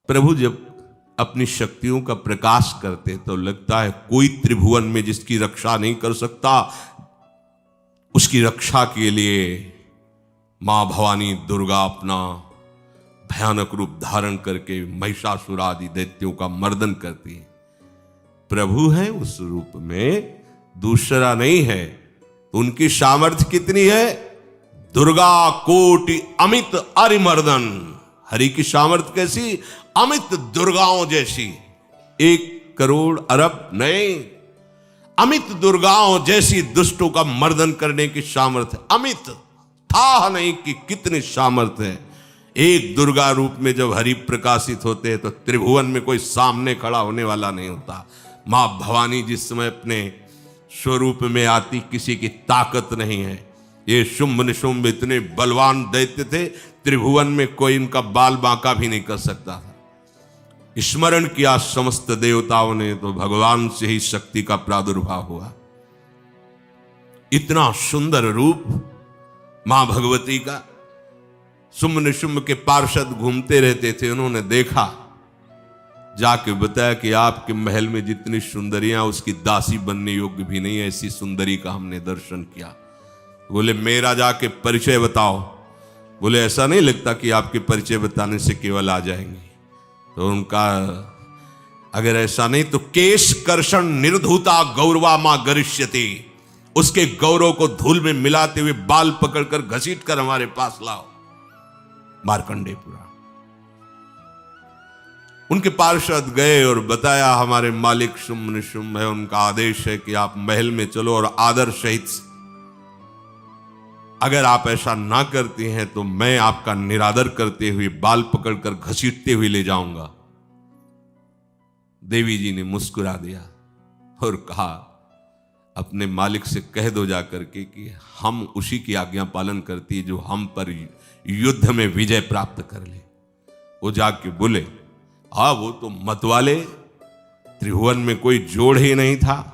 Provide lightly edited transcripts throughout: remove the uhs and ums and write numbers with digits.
प्रभु जब अपनी शक्तियों का प्रकाश करते तो लगता है कोई त्रिभुवन में जिसकी रक्षा नहीं कर सकता। उसकी रक्षा के लिए मां भवानी दुर्गा अपना भयानक रूप धारण करके महिषासुर आदि दैत्यों का मर्दन करती है। प्रभु है उस रूप में, दूसरा नहीं है। तो उनकी सामर्थ्य कितनी है? दुर्गा कोटि अमित अरिमर्दन। हरि की सामर्थ्य कैसी? अमित दुर्गाओं जैसी। 1 करोड़ अरब नहीं, अमित दुर्गाओं जैसी दुष्टों का मर्दन करने की सामर्थ्य। अमित था नहीं कि कितनी सामर्थ्य है। एक दुर्गा रूप में जब हरि प्रकाशित होते हैं तो त्रिभुवन में कोई सामने खड़ा होने वाला नहीं होता। मां भवानी जिस समय अपने स्वरूप में आती किसी की ताकत नहीं है। ये शुंभ निशुंभ इतने बलवान दैत्य थे, त्रिभुवन में कोई इनका बाल बांका भी नहीं कर सकता था। स्मरण किया समस्त देवताओं ने तो भगवान से ही शक्ति का प्रादुर्भाव हुआ। इतना सुंदर रूप मां भगवती का। शुंभ निशुंभ के पार्षद घूमते रहते थे, उन्होंने देखा, जाके बताया कि आपके महल में जितनी सुंदरियां उसकी दासी बनने योग्य भी नहीं, ऐसी सुंदरी का हमने दर्शन किया। बोले मेरा जाके परिचय बताओ। बोले ऐसा नहीं लगता कि आपके परिचय बताने से केवल आ जाएंगे। तो उनका अगर ऐसा नहीं तो केश कर्षण निर्धूता गौरवा मां गरिष्यति। उसके गौरव को धूल में मिलाते हुए बाल पकड़कर घसीट कर हमारे पास लाओ। मार्कंडेय पुराण। उनके पार्षद गए और बताया हमारे मालिक शुंभ निशुंभ है, उनका आदेश है कि आप महल में चलो और आदर सहित, अगर आप ऐसा ना करती हैं तो मैं आपका निरादर करते हुए बाल पकड़कर घसीटते हुए ले जाऊंगा। देवी जी ने मुस्कुरा दिया और कहा अपने मालिक से कह दो जाकर के कि हम उसी की आज्ञा पालन करती है जो हम पर युद्ध में विजय प्राप्त कर ले। वो जाके बोले हाँ वो तो मतवाले, त्रिभुवन में कोई जोड़ ही नहीं था।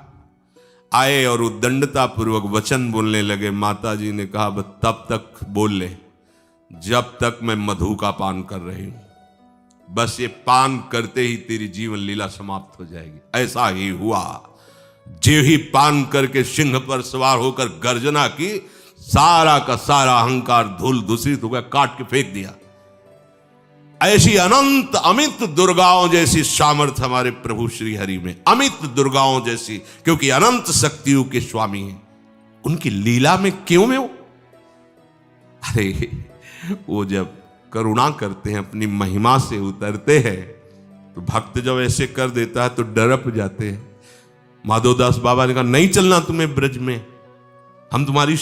आए और उद्दंडता पूर्वक वचन बोलने लगे। माता जी ने कहा बस तब तक बोल ले जब तक मैं मधु का पान कर रही हूं। बस ये पान करते ही तेरी जीवन लीला समाप्त हो जाएगी। ऐसा ही हुआ। जो ही पान करके सिंह पर सवार होकर गर्जना की, सारा का सारा अहंकार धूल दूषित हो गया, काट के फेंक दिया। ऐसी अनंत अमित दुर्गाओं जैसी सामर्थ्य हमारे प्रभु श्री हरि में, अमित दुर्गाओं जैसी, क्योंकि अनंत शक्तियों के स्वामी हैं। उनकी लीला में क्यों में हो? अरे वो जब करुणा करते हैं, अपनी महिमा से उतरते हैं, तो भक्त जब ऐसे कर देता है तो डरप जाते हैं। माधवदास बाबा ने कहा नहीं चलना तुम्हें ब्रज में, हम तुम्हारी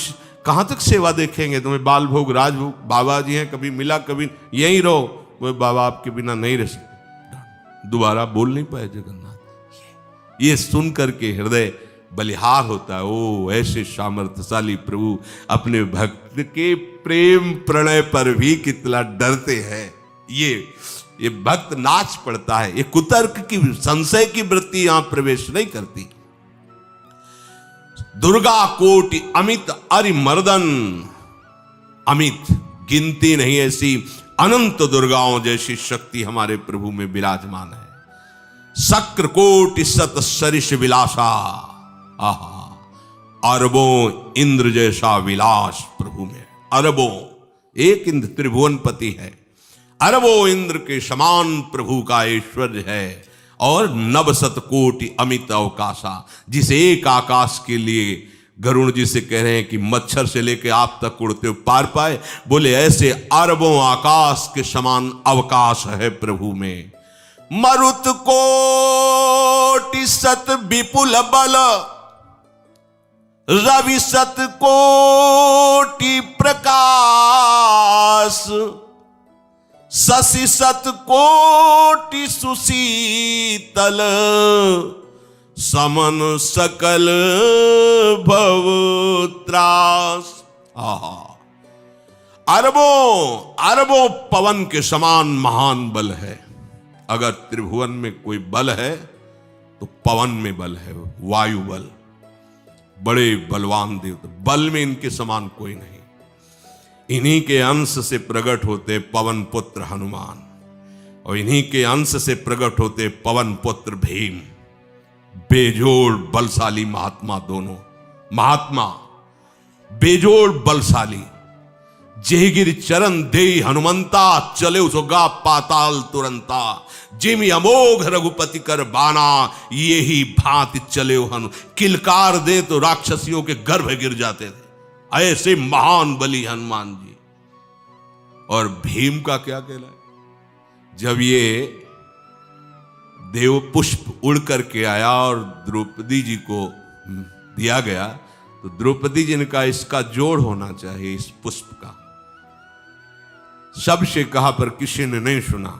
कहां तक सेवा देखेंगे, तुम्हें बाल भोग राजभोग। बाबा जी हैं, कभी मिला कभी यहीं रहो। वो बाबा आपके बिना नहीं रह सकते। दोबारा बोल नहीं पाए जगन्नाथ। ये सुन करके हृदय बलिहार होता है। ओ ऐसे सामर्थ्यशाली प्रभु अपने भक्त के प्रेम प्रणय पर भी कितना डरते हैं। ये भक्त नाच पड़ता है। ये कुतर्क की, संशय की वृत्ति यहां प्रवेश नहीं करती। दुर्गा कोटि अमित अरिमर्दन। अमित गिनती नहीं, ऐसी अनंत दुर्गाओं जैसी शक्ति हमारे प्रभु में विराजमान है। शक्र कोटि सत सरिष विलासा। आहा, अरबों इंद्र जैसा विलास प्रभु में। अरबों, एक इंद्र त्रिभुवनपति है, अरबों इंद्र के समान प्रभु का ऐश्वर्य है। और नवशत कोटि अमित अवकाशा। जिस एक आकाश के लिए गरुण जी से कह रहे हैं कि मच्छर से लेके आप तक उड़ते हो पार पाए, बोले ऐसे अरबों आकाश के समान अवकाश है प्रभु में। मरुत कोटि सत विपुल बल, रवि सत कोटि प्रकाश, शशि सत कोटि सुशीतल, समन सकल भव त्रास। अरबों पवन के समान महान बल है। अगर त्रिभुवन में कोई बल है तो पवन में बल है, वायु बल। बड़े बलवान देवता, बल में इनके समान कोई नहीं। इन्हीं के अंश से प्रकट होते पवन पुत्र हनुमान। और इन्हीं के अंश से प्रकट होते पवन पुत्र भीम, बेजोड़ बलशाली महात्मा। दोनों महात्मा बेजोड़ बलशाली। जेगिर चरण दे हनुमंता, चले उसोगा पाताल तुरंता। जिम अमोघ रघुपति कर बाना, ये ही भांति चले हनु। किलकार दे तो राक्षसियों के गर्भ गिर जाते थे, ऐसे महान बली हनुमान जी। और भीम का क्या कहला है? जब ये देव पुष्प उड़ करके आया और द्रौपदी जी को दिया गया, तो द्रौपदी जी ने कहा इसका जोड़ होना चाहिए, इस पुष्प का। सबसे कहा पर किसी ने नहीं सुना।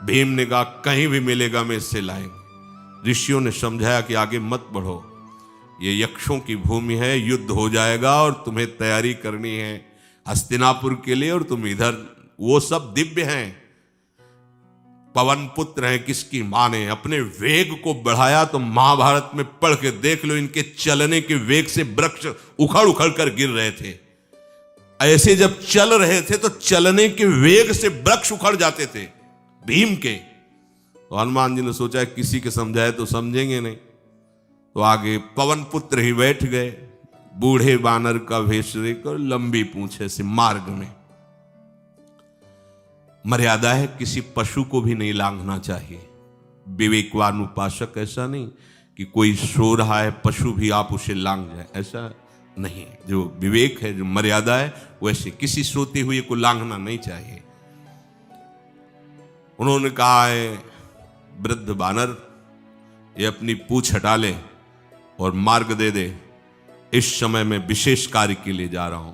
भीम ने कहा कहीं भी मिलेगा मैं इससे लाएंगे। ऋषियों ने समझाया कि आगे मत बढ़ो, ये यक्षों की भूमि है, युद्ध हो जाएगा और तुम्हें तैयारी करनी है हस्तिनापुर के लिए, और तुम इधर। वो सब दिव्य हैं, पवन पुत्र हैं, किसकी माने। अपने वेग को बढ़ाया तो महाभारत में पढ़ के देख लो, इनके चलने के वेग से वृक्ष उखड़ उखड़ कर गिर रहे थे। ऐसे जब चल रहे थे तो चलने के वेग से वृक्ष उखड़ जाते थे भीम के। तो हनुमान जी ने सोचा किसी के समझाए तो समझेंगे नहीं, तो आगे पवन पुत्र ही बैठ गए, बूढ़े बानर का वेश लेकर, लंबी पूंछे से। मार्ग में मर्यादा है, किसी पशु को भी नहीं लांघना चाहिए। विवेकवान उपासक ऐसा नहीं कि कोई सो रहा है पशु भी आप उसे लांघ जाए, ऐसा नहीं। जो विवेक है, जो मर्यादा है, वैसे किसी सोते हुए को लांघना नहीं चाहिए। उन्होंने कहा है वृद्ध बानर, ये अपनी पूंछ हटा ले और मार्ग दे दे, इस समय मैं विशेष कार्य के लिए जा रहा हूं।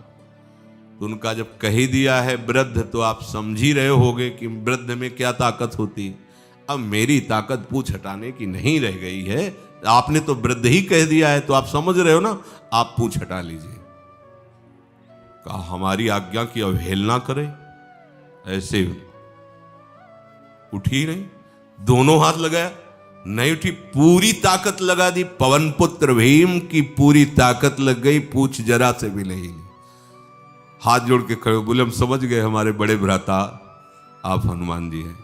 तो उनका जब कह ही दिया है वृद्ध, तो आप समझ ही रहे होगे कि वृद्ध में क्या ताकत होती। अब मेरी ताकत पूंछ हटाने की नहीं रह गई है, आपने तो वृद्ध ही कह दिया है, तो आप समझ रहे हो ना, आप पूंछ हटा लीजिए। कहा हमारी आज्ञा की अवहेलना करे, ऐसे उठी नहीं, दोनों हाथ लगाया, नहीं उठी, पूरी ताकत लगा दी। पवन पुत्र भीम की पूरी ताकत लग गई, पूंछ जरा से भी नहीं ली। हाथ जोड़ के खड़े बोले हम समझ गए हमारे बड़े भ्राता आप हनुमान जी हैं,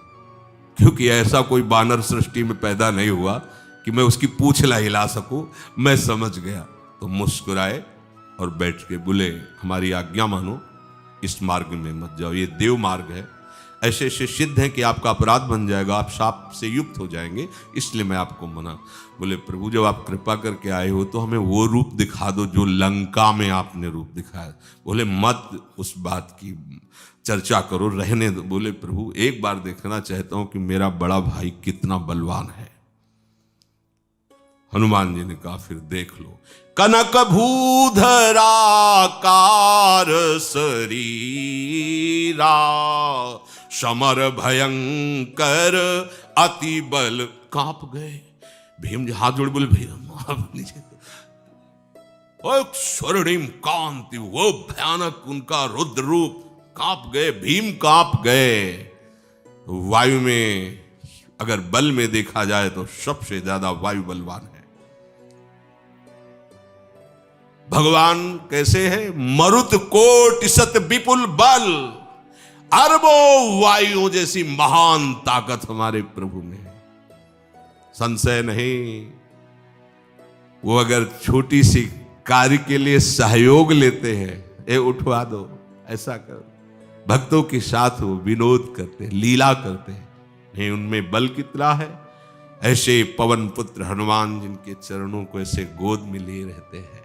क्योंकि ऐसा कोई बानर सृष्टि में पैदा नहीं हुआ कि मैं उसकी पूंछ ला हिला सकूं। मैं समझ गया। तो मुस्कुराए और बैठ के बोले हमारी आज्ञा मानो, इस मार्ग में मत जाओ, ये देव मार्ग है, ऐसे ऐसे सिद्ध हैं कि आपका अपराध बन जाएगा, आप शाप से युक्त हो जाएंगे, इसलिए मैं आपको मना। बोले प्रभु जब आप कृपा करके आए हो तो हमें वो रूप दिखा दो जो लंका में आपने रूप दिखाया। बोले मत उस बात की चर्चा करो, रहने दो। बोले प्रभु एक बार देखना चाहता हूं कि मेरा बड़ा भाई कितना बलवान है। हनुमान जी ने कहा फिर देख लो। कनक भूधरा कार शरीरा, समर भयंकर अति बल। कांप गए भीम जी, हाथ जोड़ बोले भैया नीचे। स्वर्णिम कांति, वो भयानक उनका रुद्र रूप, कांप गए भीम, कांप गए। वायु में अगर बल में देखा जाए तो सबसे ज्यादा वायु बलवान है। भगवान कैसे है? मरुत कोट सत विपुल बल, अरबों वायुओं जैसी महान ताकत हमारे प्रभु में है, संशय नहीं। वो अगर छोटी सी कार्य के लिए सहयोग लेते हैं, ए उठवा दो, ऐसा कर, भक्तों के साथ वो विनोद करते हैं, लीला करते हैं, नहीं उनमें बल कितना है। ऐसे पवन पुत्र हनुमान जिनके चरणों को ऐसे गोद में लिए रहते हैं।